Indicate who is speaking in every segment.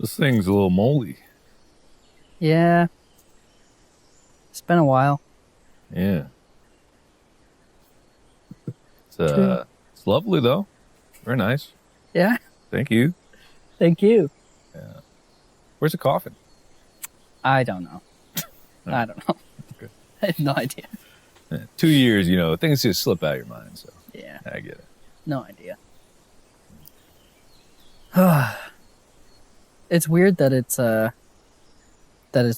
Speaker 1: This thing's a little moldy.
Speaker 2: Yeah. It's been a while.
Speaker 1: Yeah. It's lovely though. Very nice.
Speaker 2: Yeah.
Speaker 1: Thank you.
Speaker 2: Thank you.
Speaker 1: Yeah. Where's the coffin?
Speaker 2: I don't know. I don't know.
Speaker 1: Okay.
Speaker 2: I have no idea.
Speaker 1: 2 years, things just slip out of your mind. So
Speaker 2: Yeah.
Speaker 1: I get it.
Speaker 2: No idea. It's weird that it's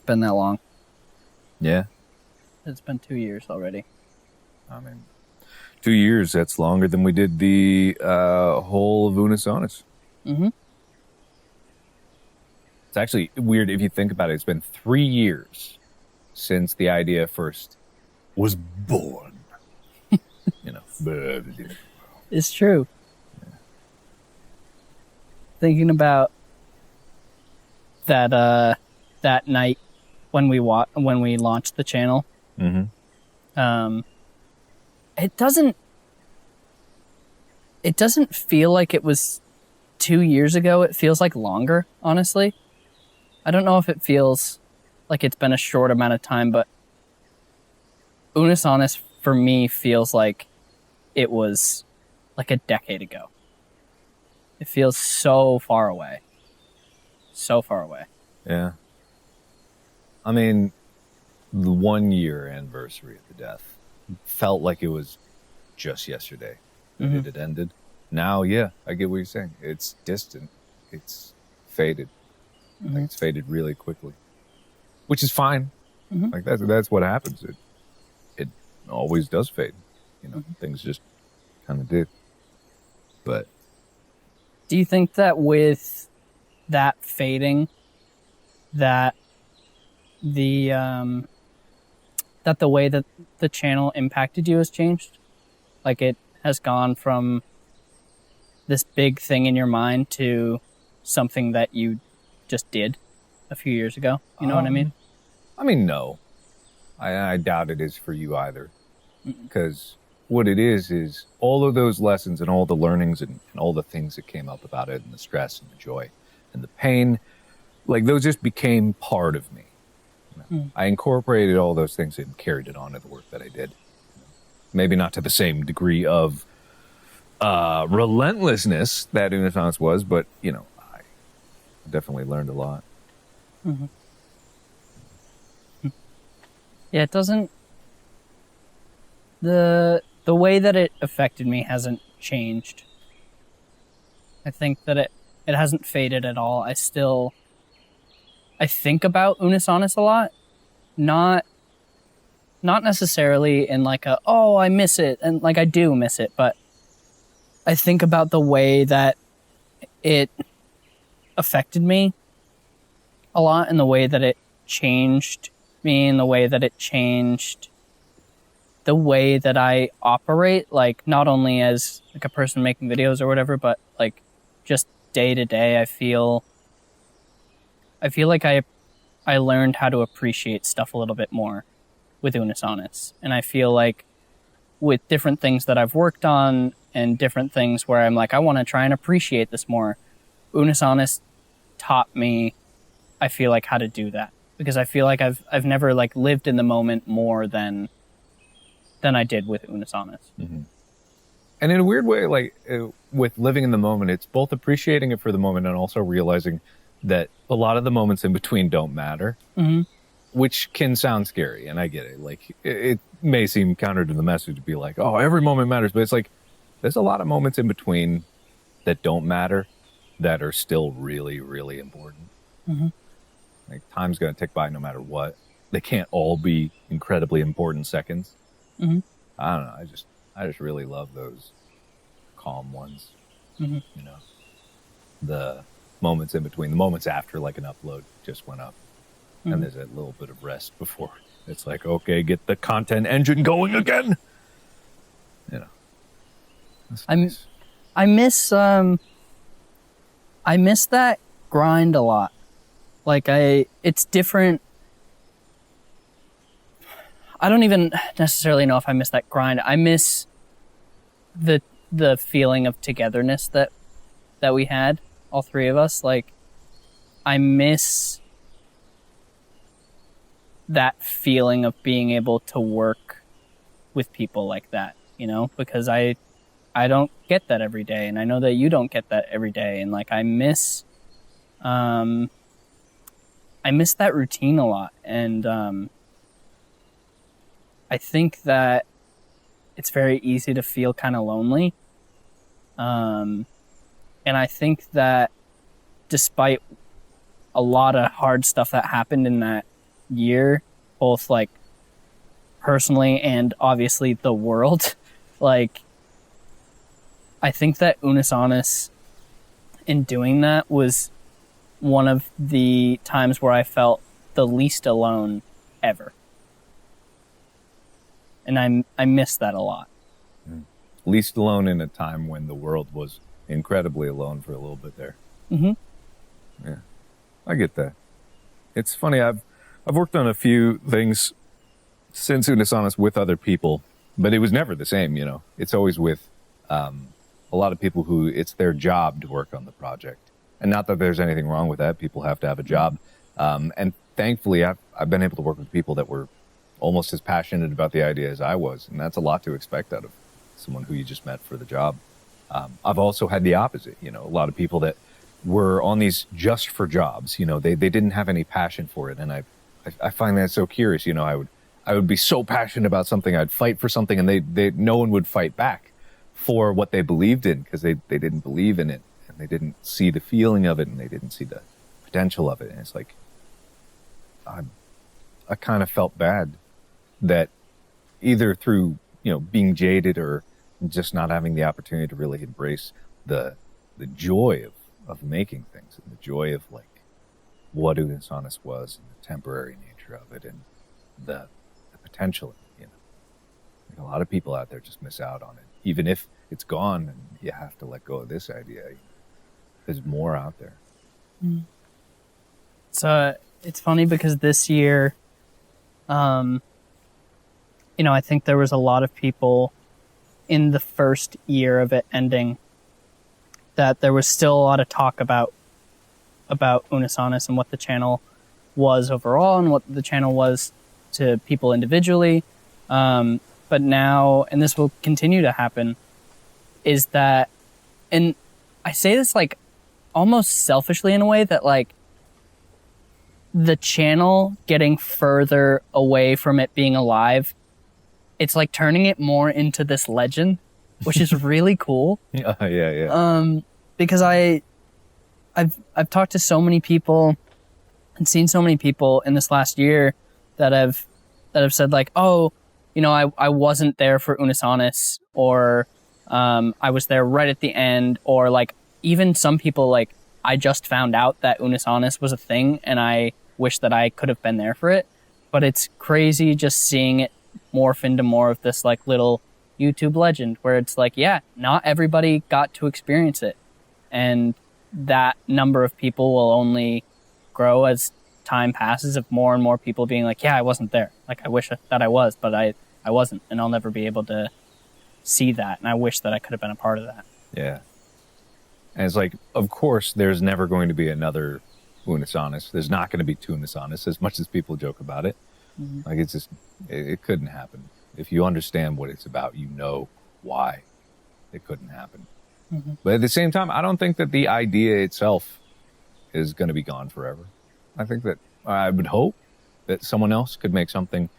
Speaker 2: been that long.
Speaker 1: Yeah.
Speaker 2: It's been 2 years already.
Speaker 1: I mean, 2 years, that's longer than we did the whole of Unus Annus.
Speaker 2: Mm-hmm.
Speaker 1: It's actually weird if you think about it. It's been 3 years since the idea first was born.
Speaker 2: It's true. Yeah. Thinking about that night when we launched the channel.
Speaker 1: Mm-hmm.
Speaker 2: It doesn't feel like it was 2 years ago. It feels like longer, honestly. I don't know if it feels like it's been a short amount of time, but Unus Annus for me feels like it was like a decade ago. It feels so far away. So far away.
Speaker 1: Yeah. I mean, the 1 year anniversary of the death felt like it was just yesterday that it had ended. Now, yeah, I get what you're saying. It's distant. It's faded.
Speaker 2: Mm-hmm.
Speaker 1: Like it's faded really quickly, which is fine.
Speaker 2: Mm-hmm.
Speaker 1: Like that's what happens. It always does fade. Things just kind of do. But
Speaker 2: do you think that with that fading, that the way that the channel impacted you has changed? Like it has gone from this big thing in your mind to something that you just did a few years ago. You know what I mean?
Speaker 1: I mean, no. I doubt it is for you either. Because what it is all of those lessons and all the learnings and all the things that came up about it and the stress and the joy and the pain, like those just became part of me. I incorporated all those things and carried it on to the work that I did. Maybe not to the same degree of relentlessness that Unus Annus was, but, I definitely learned a lot.
Speaker 2: Mm-hmm. Yeah, it doesn't... The way that it affected me hasn't changed. I think that it hasn't faded at all. I think about Unus Annus a lot. Not necessarily in like I miss it, and like I do miss it, but I think about the way that it affected me a lot, and the way that it changed me, and the way that it changed the way that I operate, like not only as like a person making videos or whatever, but like just day to day. I feel like I learned how to appreciate stuff a little bit more with Unus Annus. And I feel like with different things that I've worked on and different things where I'm like, I want to try and appreciate this more, Unus Annus taught me, I feel like, how to do that. Because I feel like I've never like lived in the moment more than I did with Unus Annus.
Speaker 1: Mm-hmm. And in a weird way, like with living in the moment, it's both appreciating it for the moment and also realizing that a lot of the moments in between don't matter, which can sound scary. And I get it. Like it may seem counter to the message to be like, oh, every moment matters. But it's like, there's a lot of moments in between that don't matter that are still really, really important.
Speaker 2: Mm-hmm.
Speaker 1: Like time's going to tick by no matter what. They can't all be incredibly important seconds.
Speaker 2: Mm-hmm.
Speaker 1: I don't know. I just really love those calm ones.
Speaker 2: Mm-hmm.
Speaker 1: The moments in between, the moments after like an upload just went up,
Speaker 2: mm-hmm.
Speaker 1: and there's that little bit of rest before it's like, okay, get the content engine going again. That's nice.
Speaker 2: I miss that grind a lot. Like it's different. I don't even necessarily know if I miss that grind. I miss the feeling of togetherness that we had, all three of us. Like I miss that feeling of being able to work with people like that, you know, because I don't get that every day, and I know that you don't get that every day, and like I miss that routine a lot, and I think that it's very easy to feel kind of lonely, and I think that despite a lot of hard stuff that happened in that year, both like personally and obviously the world, like I think that Unus Annus in doing that was one of the times where I felt the least alone ever. And I miss that a lot.
Speaker 1: Least alone in a time when the world was incredibly alone for a little bit there.
Speaker 2: Mm-hmm.
Speaker 1: Yeah, I get that. It's funny, I've worked on a few things since Unus Annus with other people, but it was never the same, you know. It's always with a lot of people who it's their job to work on the project. And not that there's anything wrong with that. People have to have a job. And thankfully, I've been able to work with people that were almost as passionate about the idea as I was. And that's a lot to expect out of someone who you just met for the job. I've also had the opposite, you know, a lot of people that were on these just for jobs, you know, they didn't have any passion for it. And I find that so curious, you know, I would be so passionate about something, I'd fight for something, and no one would fight back for what they believed in, because they didn't believe in it, and they didn't see the feeling of it, and they didn't see the potential of it. And it's like, I kind of felt bad that either through, you know, being jaded or just not having the opportunity to really embrace the joy of making things, and the joy of like what Unus Annus was, and the temporary nature of it, and the potential, you know. Like a lot of people out there just miss out on it, even if it's gone and you have to let go of this idea. There's more out there.
Speaker 2: So it's funny because this year, you know, I think there was a lot of people in the first year of it ending that there was still a lot of talk about Unus Annus and what the channel was overall and what the channel was to people individually. But now, and this will continue to happen, is that, and I say this like almost selfishly in a way, that like the channel getting further away from it being alive, it's like turning it more into this legend, which is really cool.
Speaker 1: Yeah.
Speaker 2: Because I've talked to so many people and seen so many people in this last year that have said like, oh, you know, I wasn't there for Unus Annus, or I was there right at the end, or like even some people like, I just found out that Unus Annus was a thing and I wish that I could have been there for it. But it's crazy just seeing it morph into more of this like little YouTube legend where it's like, yeah, not everybody got to experience it. And that number of people will only grow as time passes, of more and more people being like, yeah, I wasn't there. Like, I wish that I was, but I wasn't. And I'll never be able to see that. And I wish that I could have been a part of that.
Speaker 1: Yeah. And it's like, of course, there's never going to be another Unus Annus. There's not going to be two Unus Annus, as much as people joke about it. Mm-hmm. Like, it's just, it couldn't happen. If you understand what it's about, you know why it couldn't happen. Mm-hmm. But at the same time, I don't think that the idea itself is going to be gone forever. I think that I would hope that someone else could make something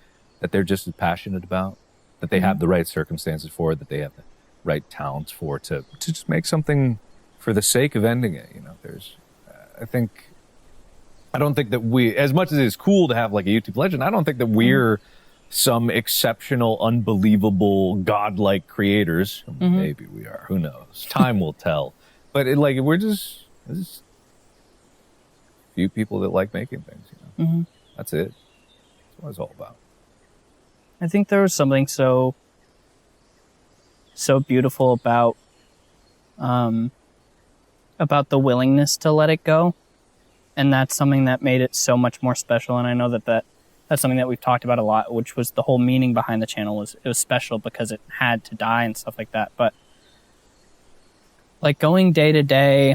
Speaker 1: that they're just as passionate about, that they have the right circumstances for, that they have the right talents for, to just make something for the sake of ending it. You know, there's, I don't think that we, as much as it's cool to have like a YouTube legend, I don't think that we're some exceptional, unbelievable, godlike creators. Mm-hmm. Maybe we are. Who knows? Time will tell. But we're just a few people that like making things. You know? Mm-hmm. That's it. That's what it's all about.
Speaker 2: I think there was something so beautiful about the willingness to let it go, and that's something that made it so much more special. And I know that's something that we've talked about a lot, which was the whole meaning behind the channel. It was special because it had to die and stuff like that. But like going day to day,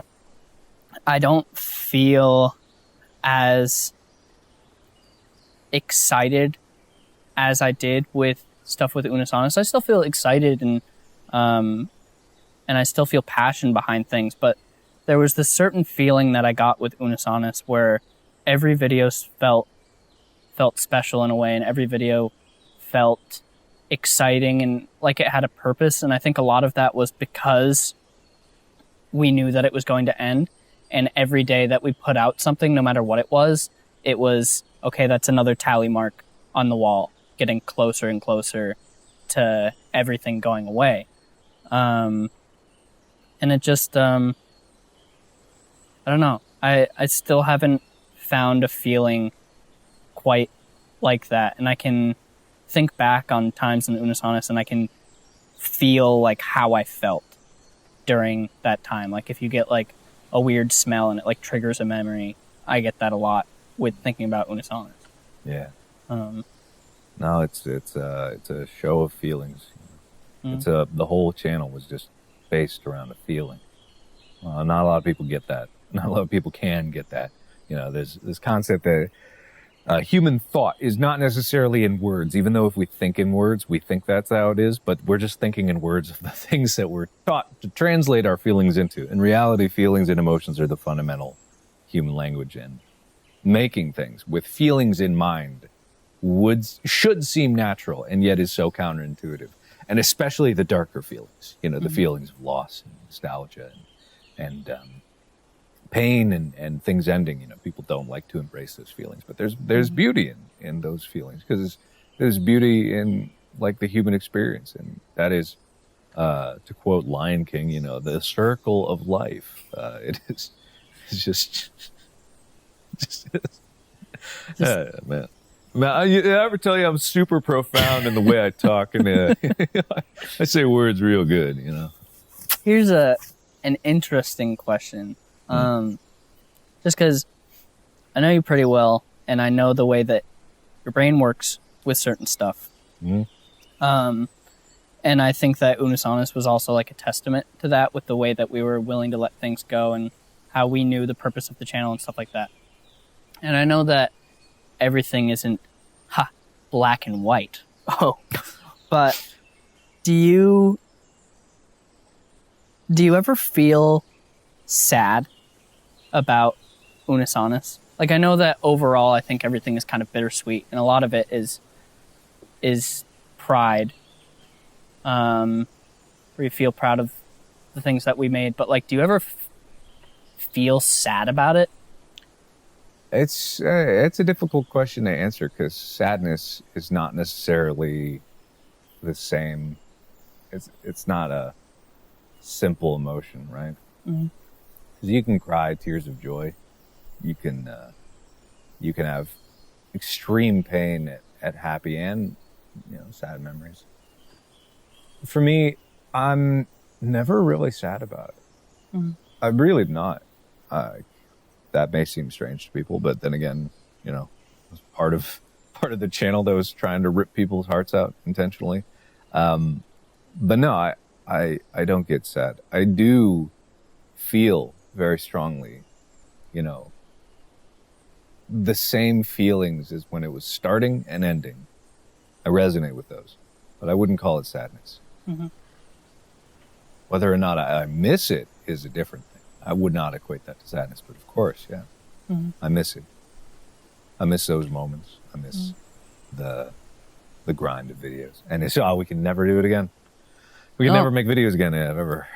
Speaker 2: I don't feel as excited as I did with stuff with Unus Annus. I still feel excited and I still feel passion behind things, but there was this certain feeling that I got with Unus Annus where every video felt special in a way, and every video felt exciting and like it had a purpose. And I think a lot of that was because we knew that it was going to end, and every day that we put out something, no matter what it was, okay, that's another tally mark on the wall, getting closer and closer to everything going away. And it just, I don't know. I still haven't found a feeling quite like that. And I can think back on times in Unus Annus and I can feel like how I felt during that time. Like if you get like a weird smell and it like triggers a memory, I get that a lot with thinking about Unus Annus.
Speaker 1: Yeah. No, it's a show of feelings. Mm-hmm. The whole channel was just based around a feeling. Not a lot of people get that. Not a lot of people can get that. You know, there's this concept that human thought is not necessarily in words, even though if we think in words, we think that's how it is, but we're just thinking in words of the things that we're taught to translate our feelings into. In reality, feelings and emotions are the fundamental human language, and making things with feelings in mind should seem natural, and yet is so counterintuitive. And especially the darker feelings, you know, the feelings of loss and nostalgia and pain and things ending. You know, people don't like to embrace those feelings, but there's beauty in those feelings, because there's beauty in like the human experience, and that is, to quote Lion King, you know, the circle of life. It's just man. I ever tell you I'm super profound in the way I talk, and I say words real good, you know.
Speaker 2: Here's an interesting question. Just because I know you pretty well, and I know the way that your brain works with certain stuff. And I think that Unus Annus was also like a testament to that, with the way that we were willing to let things go and how we knew the purpose of the channel and stuff like that. And I know that everything isn't black and white. But do you ever feel sad about Unus Annus? Like, I know that overall I think everything is kind of bittersweet, and a lot of it is pride, where you feel proud of the things that we made, but like, do you ever feel sad about it?
Speaker 1: It's a difficult question to answer, because sadness is not necessarily the same. It's not a simple emotion, right? Because you can cry tears of joy. You can have extreme pain at happy and, you know, sad memories. For me, I'm never really sad about it. I'm really not. That may seem strange to people, but then again, you know, it was part of the channel that was trying to rip people's hearts out intentionally. But no, I don't get sad. I do feel very strongly, you know, the same feelings as when it was starting and ending. I resonate with those, but I wouldn't call it sadness. Whether or not I miss it is a different thing. I would not equate that to sadness, but of course, yeah. I miss it. I miss those moments. I miss the grind of videos. And it's, we can never do it again. We can never make videos again. Yeah, ever.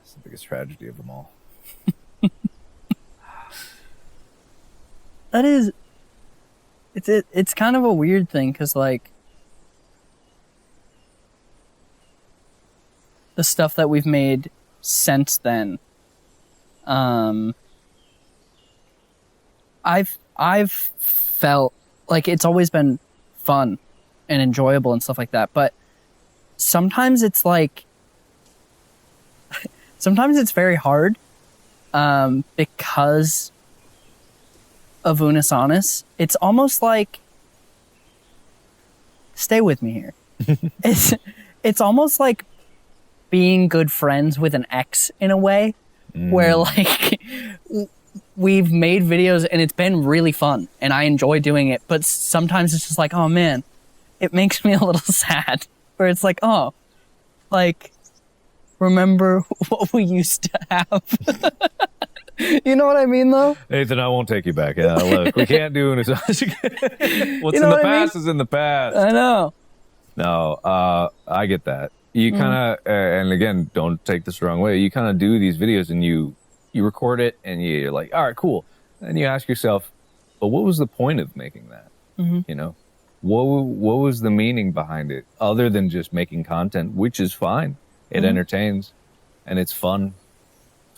Speaker 1: It's the biggest tragedy of them all.
Speaker 2: That is, it's kind of a weird thing, because like, the stuff that we've made since then, I've felt like it's always been fun and enjoyable and stuff like that, but sometimes it's like, sometimes it's very hard, because of Unus Annus. It's almost like, stay with me here. It's almost like being good friends with an ex in a way, where like we've made videos and it's been really fun and I enjoy doing it, but sometimes it's just like, oh man, it makes me a little sad where it's like, oh, like, remember what we used to have. You know what I mean though?
Speaker 1: Nathan, I won't take you back. Yeah, look, we can't do Unus Annus again. What's
Speaker 2: You know
Speaker 1: in the
Speaker 2: what I
Speaker 1: past
Speaker 2: mean?
Speaker 1: is in the past.
Speaker 2: I know.
Speaker 1: No, I get that. You kind of, and again, don't take this the wrong way. You kind of do these videos and you record it and you're like, all right, cool. And you ask yourself, but what was the point of making that? You know, what was the meaning behind it other than just making content, which is fine. It entertains and it's fun.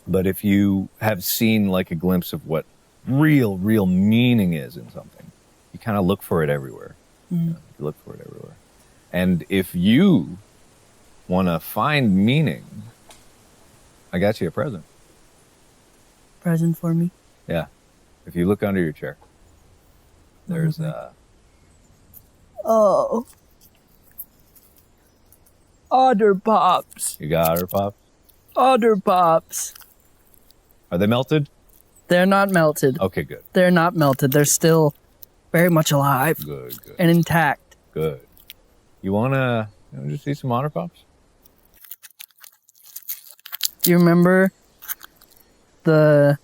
Speaker 1: But if you have seen like a glimpse of what real meaning is in something, you kind of look for it everywhere. You know, you look for it everywhere. And if you want to find meaning, I got you a present.
Speaker 2: Present for me.
Speaker 1: Yeah. If you look under your chair, there's
Speaker 2: Oh. Otter Pops.
Speaker 1: you got Otter Pop.
Speaker 2: Otter Pops.
Speaker 1: Are they melted?
Speaker 2: They're not melted.
Speaker 1: Okay, good.
Speaker 2: They're not melted. They're still very much alive
Speaker 1: Good.
Speaker 2: and intact.
Speaker 1: Good. You wanna just see some Otter Pops?
Speaker 2: Do you remember the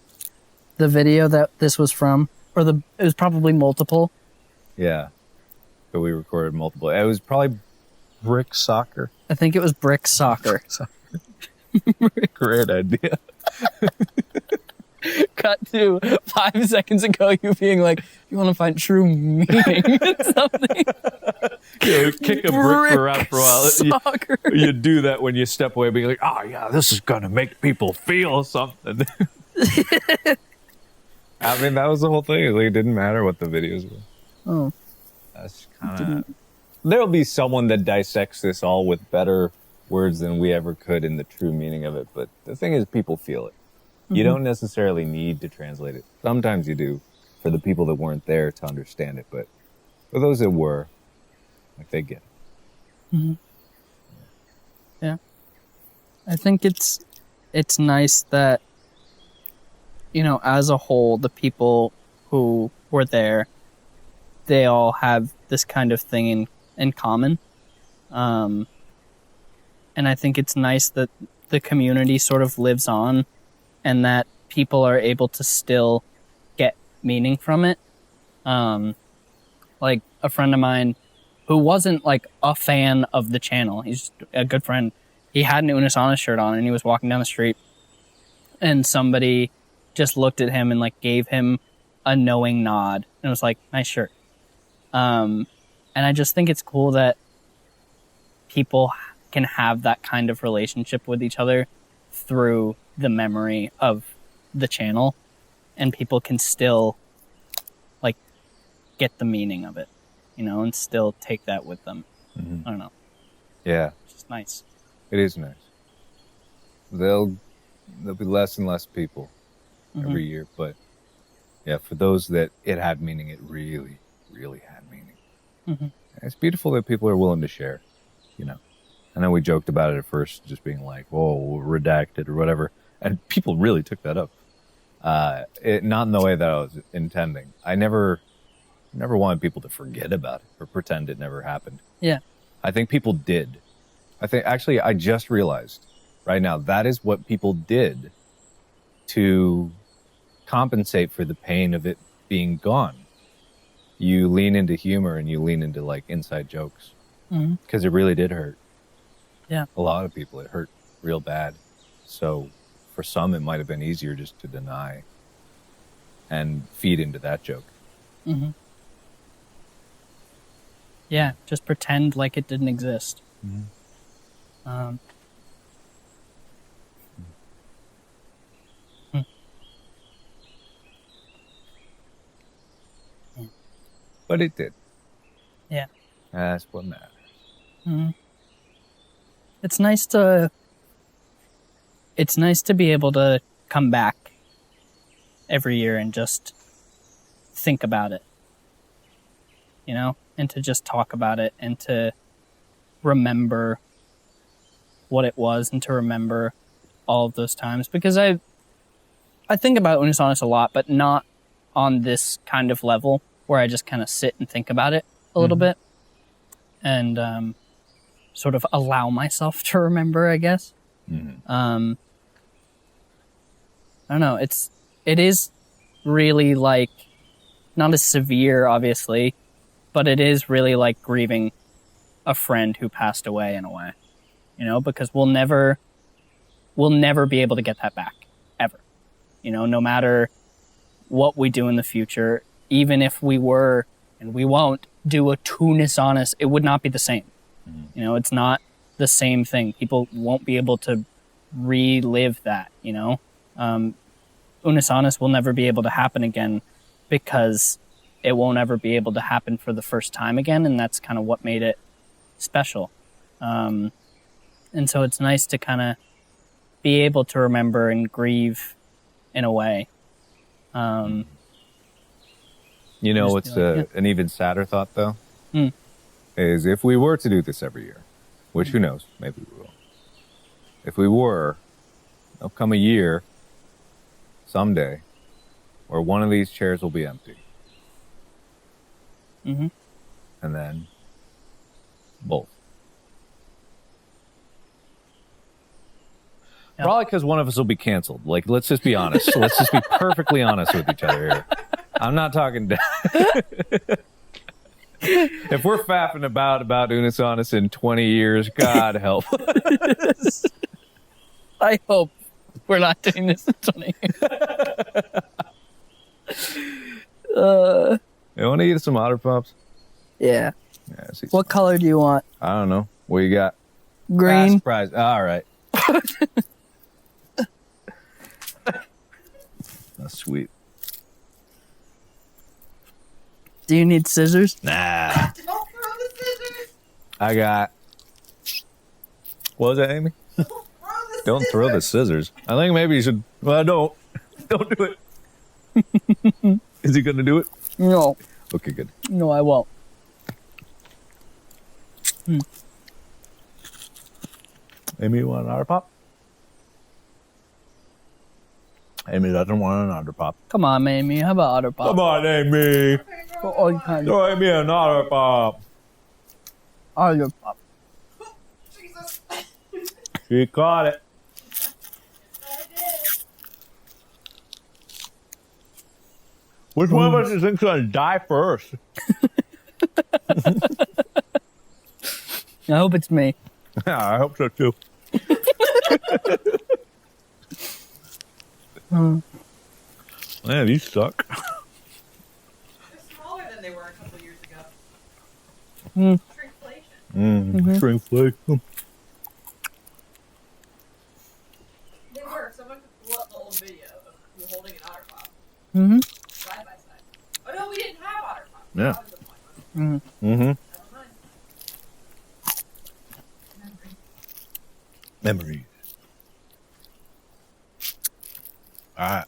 Speaker 2: video that this was from? Or it was probably multiple.
Speaker 1: Yeah. So we recorded multiple. It was probably brick soccer.
Speaker 2: I think it was brick soccer.
Speaker 1: Great idea.
Speaker 2: Cut to 5 seconds ago, you being like, you want to find true meaning in something.
Speaker 1: You kick a brick around for a while.
Speaker 2: Soccer.
Speaker 1: You do that when you step away, being like, oh yeah, this is gonna make people feel something. I mean, that was the whole thing. Like, it didn't matter what the videos were.
Speaker 2: Oh.
Speaker 1: That's kind of... There'll be someone that dissects this all with better words than we ever could in the true meaning of it. But the thing is, people feel it. You don't necessarily need to translate it. Sometimes you do for the people that weren't there to understand it. But for those that were, like, they get it.
Speaker 2: Yeah. I think it's nice that, you know, as a whole, the people who were there, they all have this kind of thing in common. And I think it's nice that the community sort of lives on and that people are able to still get meaning from it. Like a friend of mine who wasn't like a fan of the channel, he's a good friend. He had an Unus Annus shirt on and he was walking down the street and somebody just looked at him and like gave him a knowing nod and was like, nice shirt. And I just think it's cool that people can have that kind of relationship with each other through the memory of the channel, and people can still like get the meaning of it, you know, and still take that with them. I don't know.
Speaker 1: Yeah.
Speaker 2: It's just nice.
Speaker 1: It is nice. There'll be less and less people every year, but yeah, for those that it had meaning, it really had meaning. It's beautiful that people are willing to share, you know. I know we joked about it at first, just being like, "Whoa, redacted" or whatever, and people really took that up. Not in the way that I was intending. I never wanted people to forget about it or pretend it never happened.
Speaker 2: Yeah.
Speaker 1: I think people did. I just realized right now that is what people did to compensate for the pain of it being gone. You lean into humor and you lean into like inside jokes because it really did hurt.
Speaker 2: Yeah.
Speaker 1: A lot of people, it hurt real bad. So for some, it might have been easier just to deny and feed into that joke.
Speaker 2: Yeah. Just pretend like it didn't exist.
Speaker 1: But it did.
Speaker 2: Yeah.
Speaker 1: That's what matters.
Speaker 2: It's nice to be able to come back every year and just think about it, you know, and to just talk about it and to remember what it was and to remember all of those times, because I think about Unus Annus a lot, but not on this kind of level where I just kind of sit and think about it a little bit and sort of allow myself to remember, I guess. I don't know. It is really like not as severe, obviously, but it is really like grieving a friend who passed away in a way, you know, because we'll never be able to get that back ever, you know, no matter what we do in the future, even if we were, and we won't do a Unus Annus, it would not be the same. You know, it's not the same thing. People won't be able to relive that, you know. Unus Annus will never be able to happen again because it won't ever be able to happen for the first time again, and that's kind of what made it special. And so it's nice to kind of be able to remember and grieve in a way.
Speaker 1: You know, it's an even sadder thought, though, is if we were to do this every year, which who knows, maybe we will. If we were, there'll come a year someday where one of these chairs will be empty. And then both. Yep. Probably because one of us will be canceled. Like, let's just be honest. Let's just be perfectly honest with each other here. I'm not talking if we're faffing about Unus Annus in 20 years, God help.
Speaker 2: I hope we're not doing this in 20 years.
Speaker 1: You want to eat some Otter Pops?
Speaker 2: Yeah.
Speaker 1: Yeah.
Speaker 2: What color do you want?
Speaker 1: I don't know. What you got?
Speaker 2: Green.
Speaker 1: Surprise. All right. That's sweet.
Speaker 2: Do you need scissors?
Speaker 1: Nah.
Speaker 3: Don't throw the scissors.
Speaker 1: I got. What was that, Amy? Don't throw the scissors. I think maybe you should. Well, don't. Don't do it. Is he going to do it?
Speaker 2: No.
Speaker 1: Okay, good.
Speaker 2: No, I won't.
Speaker 1: Amy, you want an Otter Pop? Amy doesn't want an Otter Pop.
Speaker 2: Come on, Amy. How about Otter Pop?
Speaker 1: Come on, Amy.
Speaker 2: For all you kind
Speaker 1: Throw Amy an Otter Pop.
Speaker 2: Otter Pop.
Speaker 3: Jesus.
Speaker 1: She caught it.
Speaker 3: I did.
Speaker 1: Which one of us do you think's going to die first?
Speaker 2: I hope it's me.
Speaker 1: Yeah, I hope so too. Man, these suck.
Speaker 3: They're smaller than they were a couple years ago. Shrinkflation.
Speaker 1: Shrinkflation.
Speaker 3: They were. Someone could pull up the old video of you holding an Otter Pop. Side by side. Oh no, we didn't have Otter Pop.
Speaker 1: Yeah.
Speaker 3: That was the point.
Speaker 1: Mm-hmm.
Speaker 3: Never mind.
Speaker 1: Memories. All right.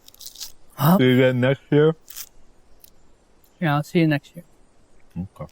Speaker 2: Huh?
Speaker 1: See you again next year.
Speaker 2: Yeah, I'll see you next year.
Speaker 1: Okay.